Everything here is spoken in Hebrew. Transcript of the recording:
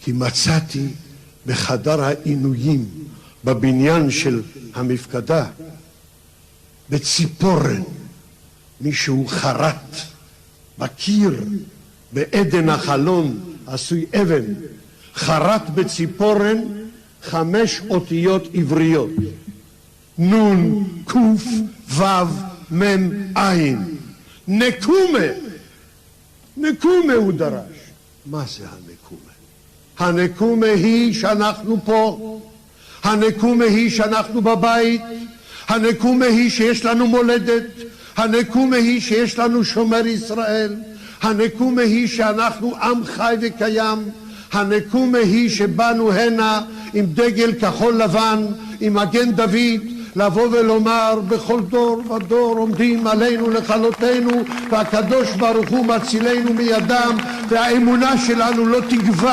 כי מצאתי בחדר העינויים בבניין של המפקדה בציפורן מישהו חרט בקיר בעדן החלון עשוי אבן, חרט בציפורן 5 אותיות עבריות, נון קוף וו מם עין, נקומה. נקומה הוא דרש. מה זה הנקומה? הנקומה היא שאנחנו פה, הנקומה היא שאנחנו בבית, הנקומה היא שיש לנו מולדת, הנקומה היא שיש לנו שומר ישראל, הנקומה היא שאנחנו עם חי וקיים, הנקומה היא שבאנו הנה עם דגל כחול לבן, עם מגן דוד, לבוא ולומר בכל דור ודור עומדים עלינו לכלותנו, והקדוש ברוך הוא מצילנו מידם, והאמונה שלנו לא תגווע.